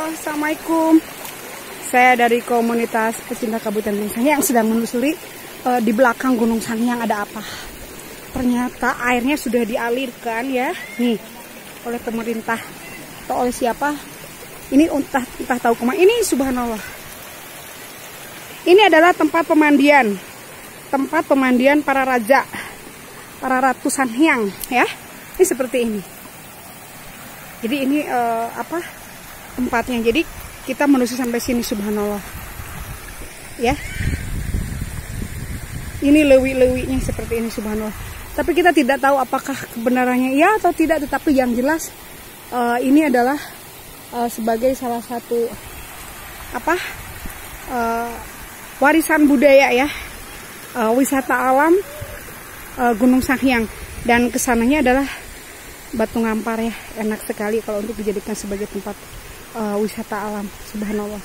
Assalamualaikum. Saya dari komunitas pecinta Kabupaten Gunung Sangiang yang sedang menelusuri di belakang Gunung Sangiang ada apa. Ternyata airnya sudah dialirkan ya, nih oleh pemerintah atau oleh siapa? Ini entah tahu kemana. Ini subhanallah. Ini adalah tempat pemandian para raja, para ratu Sangiang ya. Ini seperti ini. Jadi ini tempatnya. Jadi kita menuju sampai sini subhanallah. Ya. Ini lewi-lewinya seperti ini subhanallah. Tapi kita tidak tahu apakah kebenarannya iya atau tidak, tetapi yang jelas ini adalah sebagai salah satu warisan budaya ya. Wisata alam Gunung Sangiang, dan kesananya adalah Batu Ngampar ya, enak sekali kalau untuk dijadikan sebagai tempat wisata alam subhanallah.